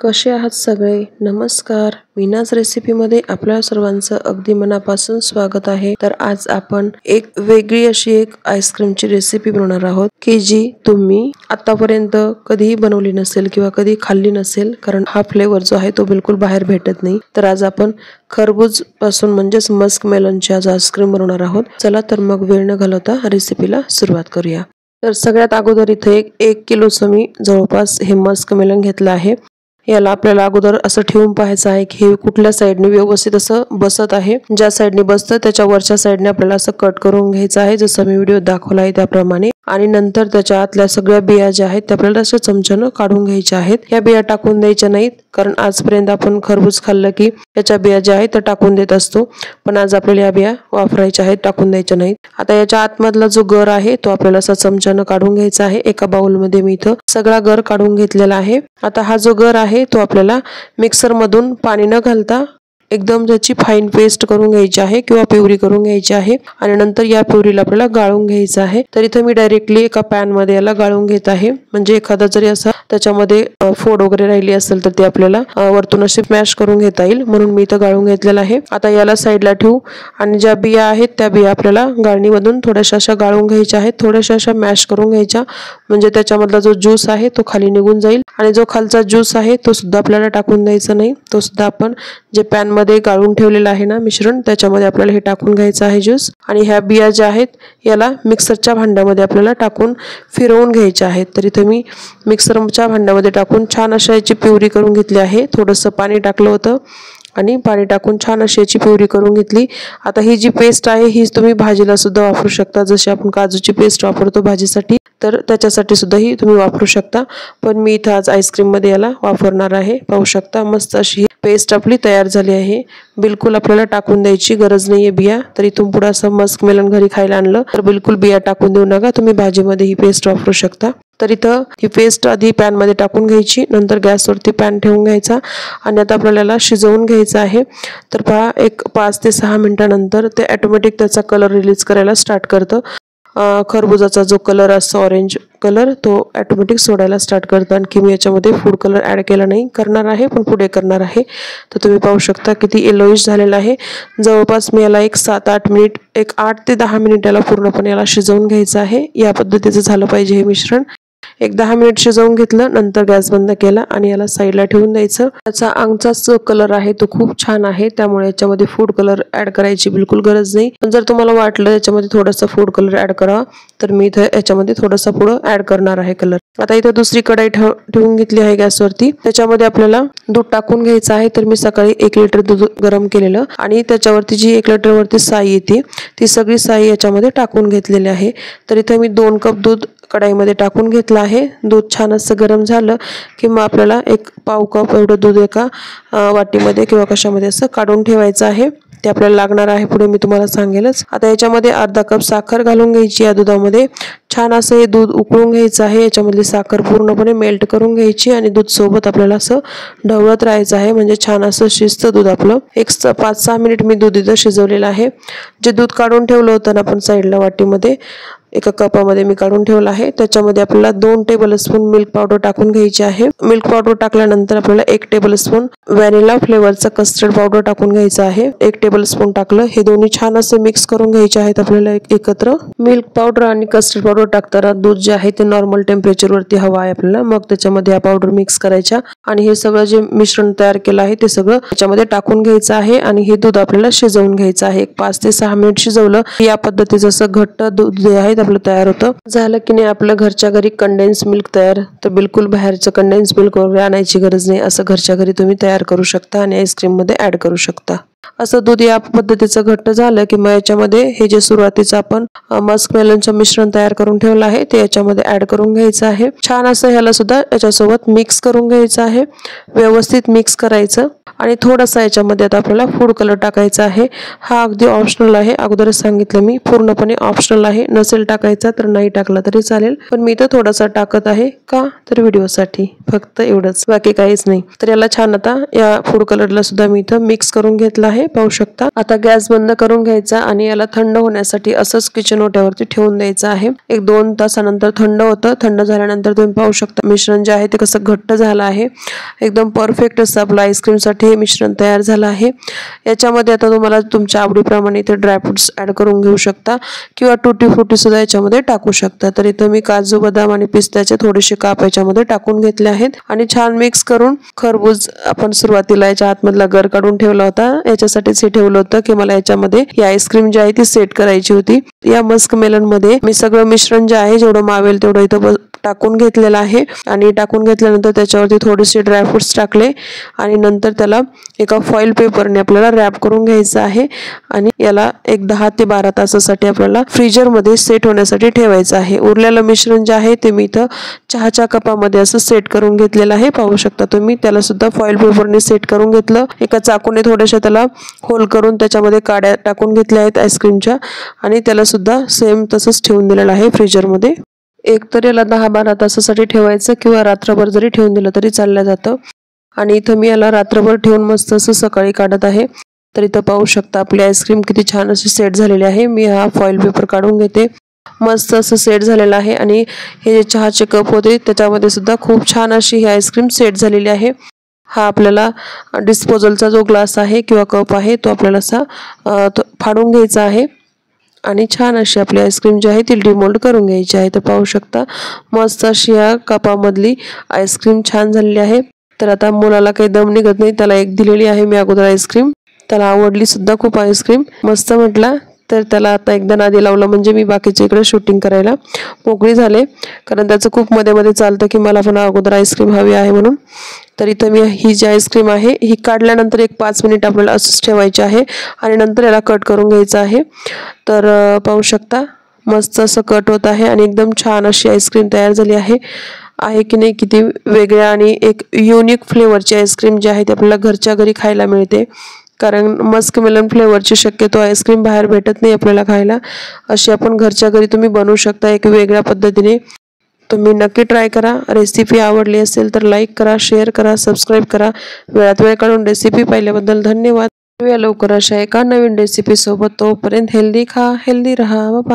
कसे आहात सगळे? नमस्कार. मीनाज रेसिपीमध्ये आपल्या सर्वांचं अगदी मनापासून स्वागत आहे. तर आज आपण एक वेगळी अशी एक आईस्क्रीमची रेसिपी बनवणार आहोत की जी तुम्ही आतापर्यंत कधीही बनवली नसेल किंवा कधी खाल्ली नसेल, कारण हा फ्लेवर जो आहे तो बिलकुल बाहेर भेटत नाही. तर आज आपण खरबूज पासून म्हणजेच मस्क मेलनची आज आईस्क्रीम बनवणार आहोत. चला तर मग वेळ न घालवता रेसिपीला सुरुवात करूया. तर सगळ्यात अगोदर इथे एक किलोचं मी जवळपास हे मस्क मेलन घेतलं आहे. याला आपल्याला अगोदर असं ठेवून पाहायचं आहे की हे कुठल्या साईडने व्यवस्थित असं बसत आहे. ज्या साईडने बसतं त्याच्या वरच्या साईडने आपल्याला असं कट करून घ्यायचं आहे, जसं मी व्हिडिओ दाखवला आहे त्याप्रमाणे. आणि नंतर त्याच्या आतल्या सगळ्या बिया ज्या आहेत त्या आपल्याला अशा चमच्यानं काढून घ्यायच्या आहेत. या बिया टाकून द्यायच्या नाहीत, कारण आजपर्यंत आपण खरबूज खाल्लं की याच्या बिया ज्या आहेत त्या टाकून देत असतो, पण आज आपल्याला या बिया वापरायच्या आहेत, टाकून द्यायच्या नाहीत. आता याच्या आतमधला जो गर आहे तो आपल्याला असा चमच्यानं काढून घ्यायचा आहे. एका बाउलमध्ये मी इथं सगळा गर काढून घेतलेला आहे. आता हा जो गर आहे तो आपल्याला मिक्सर मधून पाणी न घालता एकदम त्याची फाईन पेस्ट करून घ्यायची आहे किंवा प्युरी करून घ्यायची आहे. आणि नंतर या प्युरीला आपल्याला गाळून घ्यायचं आहे. तर इथं मी डायरेक्टली एका पॅन मध्ये याला गाळून घेत आहे, म्हणजे एखादा जरी असा त्याच्यामध्ये फोड वगैरे राहिली असेल तर ते आपल्याला वरतून अशी मॅश करून घेता येईल, म्हणून मी इथं गाळून घेतलेला आहे. आता याला साईडला ठेवू आणि ज्या बिया आहेत त्या बिया आपल्याला गाळणीमधून थोड्याशा अशा गाळून घ्यायच्या आहेत, थोड्याशा अशा मॅश करून घ्यायच्या, म्हणजे त्याच्यामधला जो ज्यूस आहे तो खाली निघून जाईल. आणि जो खालचा ज्यूस आहे तो सुद्धा आपल्याला टाकून द्यायचा नाही, तो सुद्धा आपण जे पॅन मध्ये गाळून ठेवलेलं आहे ना मिश्रण, त्याच्यामध्ये आपल्याला हे टाकून घ्यायचं आहे ज्यूस. आणि ह्या बिया ज्या आहेत याला मिक्सरच्या भांड्यामध्ये आपल्याला टाकून फिरवून घ्यायच्या आहेत. तर इथे मी मिक्सरच्या भांड्यामध्ये टाकून छान अशा याची प्युरी करून घेतली आहे. थोडंसं पाणी टाकलं होतं आणि पाणी टाकून छान अशी याची प्युरी करून घेतली. आता ही जी पेस्ट आहे ही तुम्ही भाजीला सुद्धा वापरू शकता, जशी आपण काजूची पेस्ट वापरतो भाजीसाठी, तर त्याच्यासाठी सुद्धा ही तुम्ही वापरू शकता. पण मी इथं आज आईस्क्रीम मध्ये याला वापरणार आहे. पाहू शकता मस्त अशी पेस्ट आपली तयार झाली आहे. बिलकुल आपल्याला टाकून द्यायची गरज नाहीये बिया. तर इथून पुढे असं मस्क मेलन घरी खायला आणलं तर बिलकुल बिया टाकून देऊ नका, तुम्ही भाजीमध्ये ही पेस्ट वापरू शकता. तर इथं ही पेस्ट आधी पॅन मध्ये टाकून घ्यायची, नंतर गॅसवरती पॅन ठेवून घ्यायचा आणि आता आपल्याला याला शिजवून घ्यायचं आहे. तर पहा एक 5 ते 6 मिनिटानंतर ते ऑटोमॅटिक त्याचा कलर रिलीज करायला स्टार्ट करतं. खरबुजाचा जो कलर असतो ऑरेंज कलर तो ऑटोमॅटिक सोडायला स्टार्ट करतं. आणखी मी याच्यामध्ये फूड कलर ऍड केला नाही, करणार आहे पण पुढे करणार आहे. तर तुम्ही पाहू शकता किती येलोइश झालेला आहे. जवळपास मी याला एक 7-8 मिनिट, एक 8 ते 10 मिनिट याला पूर्णपणे याला शिजवून घ्यायचं आहे. या पद्धतीचं झालं पाहिजे हे मिश्रण. एक 10 मिनिट शिजवून घेतलं, नंतर गॅस बंद केला आणि याला साईडला ठेवून द्यायचं. त्याचा अंगचाच जो कलर आहे तो खूप छान आहे, त्यामुळे याच्यामध्ये फूड कलर ऍड करायची बिलकुल गरज नाही. पण जर तुम्हाला वाटलं याच्यामध्ये थोडासा फूड कलर ऍड करा तर मी इथं याच्यामध्ये थोडासा पुढं ऍड करणार आहे कलर. आता इथं दुसरी कढाई ठेवून घेतली आहे गॅसवरती. त्याच्यामध्ये आपल्याला दूध टाकून घ्यायचं आहे. तर मी सकाळी 1 लिटर दूध गरम केलेलं आणि त्याच्यावरती जी 1 लिटर वरती साई येते ती सगळी साई याच्यामध्ये टाकून घेतलेली आहे. तर इथे मी 2 कप दूध कढाईमध्ये टाकून घेतलं आहे. दूध छान असं गरम झालं की मग आपल्याला एक पाव कप एवढं दूध एका वाटीमध्ये किंवा कशामध्ये असं काढून ठेवायचं आहे. ते आपल्याला लागणार आहे पुढे मी तुम्हाला सांगेलच. आता याच्यामध्ये अर्धा कप साखर घालून घ्यायची या दुधामध्ये. छान असं हे दूध उकळून घ्यायचं आहे. याच्यामधली साखर पूर्णपणे मेल्ट करून घ्यायची आणि दूध सोबत आपल्याला असं ढवळत राहायचं आहे, म्हणजे छान असं शिजतं दूध आपलं. एक 5-6 मिनिट मी दूध इथं शिजवलेलं आहे. जे दूध काढून ठेवलं होतं ना आपण साईडला वाटीमध्ये, एका कपामध्ये मी काढून ठेवला आहे. त्याच्यामध्ये आपल्याला 2 टेबलस्पून मिल्क पावडर टाकून घ्यायची आहे. मिल्क पावडर टाकल्यानंतर आपल्याला 1 टेबलस्पून व्हॅनिला फ्लेवरचा कस्टर्ड पावडर टाकून घ्यायचा आहे. 1 टेबलस्पून टाकलं. हे दोन्ही छान असे मिक्स करून घ्यायचे आहेत आपल्याला एकत्र. मिल्क पावडर आणि कस्टर्ड पावडर टाकताना दूध जे आहे ते नॉर्मल टेम्परेचर वरती हवं आहे आपल्याला. मग त्याच्यामध्ये हा पावडर मिक्स करायचा आणि हे सगळं जे मिश्रण तयार केलं आहे ते सगळं त्याच्यामध्ये टाकून घ्यायचं आहे आणि हे दूध आपल्याला शिजवून घ्यायचं आहे. 5 ते 6 मिनिट शिजवलं या पद्धतीचं असं घट्ट दूध जे आहे आपलं तयार होतं. झालं की नाही आपलं घरच्या घरी कंडेन्स मिल्क तयार. तर बिलकुल बाहेरचं कंडेन्स मिल्क वगैरे आणायची गरज नाही, असं घरच्या घरी तुम्ही तयार करू शकता आणि आईस्क्रीम मध्ये ऍड करू शकता. असं दूध या पद्धतीचं घट्ट झालं की मग याच्यामध्ये हे जे सुरुवातीचं आपण मस्क मेलनचं मिश्रण तयार करून ठेवलं आहे ते याच्यामध्ये ऍड करून घ्यायचं आहे. छान असं ह्याला सुद्धा याच्यासोबत मिक्स करून घ्यायचं आहे. व्यवस्थित मिक्स करायचं आणि थोडासा याच्यामध्ये आता आपल्याला फूड कलर टाकायचा आहे. हा अगदी ऑप्शनल आहे, अगोदरच सांगितलं मी, पूर्णपणे ऑप्शनल आहे. नसेल टाकायचा तर नाही टाकला तरी चालेल, पण मी तर थोडासा टाकत आहे. का तर व्हिडिओसाठी, फक्त एवढंच, बाकी काहीच नाही. तर याला छान आता या फूड कलरला सुद्धा मी इथं मिक्स करून घेतलं आहे. पाहू शकता। आता गॅस बंद करून घ्यायचा आणि याला थंड होण्यासाठी असंच किचन ओट्यावरती ठेवून द्यायचं आहे। एक 2 तासानंतर थंड होतं। थंड झाल्यानंतर तुम्ही पाहू शकता मिश्रण जे आहे ते कसं घट्ट झालं आहे। एकदम परफेक्ट असं आपलं आईस्क्रीम साठी हे मिश्रण तयार झालं आहे। याच्यामध्ये आता तुम्हाला तुमच्या आवडीप्रमाणे इथे ड्रायफ्रुट्स ऍड करून घेऊ शकता किंवा टुटी फ्रुटी सुद्धा याच्यामध्ये टाकू शकता। तर इथं मी काजू, बदाम आणि पिस्त्याचे थोडेसे काप याच्यामध्ये टाकून घेतले आहेत आणि छान मिक्स करून खरबूज आपण सुरुवातीला याच्या आतमधला गर काढून ठेवला होता, याच्यासाठीच हे ठेवलं होतं की मला याच्यामध्ये ही आईस्क्रीम जी आहे ती सेट करायची होती। या मस्क मेलन मध्ये मी सगळं मिश्रण जे आहे जेवढं मावेल तेवढं इथं टाकून घेतलेलं आहे आणि टाकून घेतल्यानंतर त्याच्यावरती थोडेसे ड्रायफ्रुट्स टाकले आणि नंतर त्याला एका फॉइल पेपरने आपल्याला रॅप करून घ्यायचं आहे आणि याला एक 10 ते 12 तासासाठी आपल्याला फ्रीजर मध्ये सेट होण्यासाठी ठेवायचं आहे। उरलेलं मिश्रण जे आहे ते मी इथं चहाच्या कपामध्ये असं सेट करून घेतलेलं आहे। पाहू शकता तुम्ही, त्याला सुद्धा फॉइल पेपरने सेट करून घेतलं। एका चाकूने थोड्याशा त्याला होल करून त्याच्यामध्ये काड्या टाकून घेतल्या आहेत आईस्क्रीमच्या आणि त्याला सुद्धा सेम तसंच ठेवून दिलेलं आहे फ्रीजर मध्ये। एक तर याला 10-12 तासासाठी ठेवायचं किंवा रात्रभर जरी ठेवून दिलं तरी चाललं जातं आणि इथं मी याला रात्रभर ठेवून मस्त असं सकाळी काढत आहे। तर इथं पाहू शकता आपली आईस्क्रीम किती छान अशी सेट झालेली आहे। मी हा फॉइल पेपर काढून घेते। मस्त असं सेट झालेलं आहे आणि हे जे चहाचे कप होते त्याच्यामध्ये सुद्धा खूप छान अशी ही आईस्क्रीम सेट झालेली आहे। हा आपल्याला डिस्पोजलचा जो ग्लास आहे किंवा कप आहे तो आपल्याला असा फाडून घ्यायचा आहे आणि छान अशी आपली आईस्क्रीम जी आहे ती डिमोल्ड करून घ्यायची आहे। तर पाहू शकता मस्त अशी या कपामधली आईस्क्रीम छान झालेली आहे। तर आता मुलाला काही दम निघत नाही, त्याला एक दिलेली आहे मी अगोदर आईस्क्रीम, त्याला आवडली सुद्धा खूप आईस्क्रीम, मस्त म्हटला। तर त्याला आता एकदा नादी लावलं म्हणजे मी बाकीच्या इकडे शूटिंग करायला मोकळी झाले, कारण त्याचं खूप मध्ये मध्ये चालतं की मला पण अगोदर आईस्क्रीम हवी आहे म्हणून। तर इथं मी ही जी आईस्क्रीम आहे ही काढल्यानंतर एक 5 मिनिट आपल्याला असंच ठेवायची आहे आणि नंतर याला कट करून घ्यायचं आहे। तर पाहू शकता मस्त असं कट होत आहे आणि एकदम छान अशी आईस्क्रीम तयार झाली आहे की नाही, किती वेगळ्या आणि एक युनिक फ्लेवरची आईस्क्रीम जी आहे ती आपल्याला घरच्या घरी खायला मिळते, कारण मस्क मेलन फ्लेवरची शक्यतो आईस्क्रीम बाहेर भेटत नाही आपल्याला खायला। अशी आपण घरच्या घरी तुम्ही बनवू शकता एक वेगळ्या पद्धतीने। तुम्ही नक्की ट्राय करा। रेसिपी आवडली असेल तर लाईक करा, शेअर करा, सबस्क्राईब करा। वेळात वेळ काढून रेसिपी पाहिल्याबद्दल धन्यवाद। लवकर अशा एका नवीन रेसिपी सोबत, तोपर्यंत हेल्दी खा, हेल्दी रहा। बाय।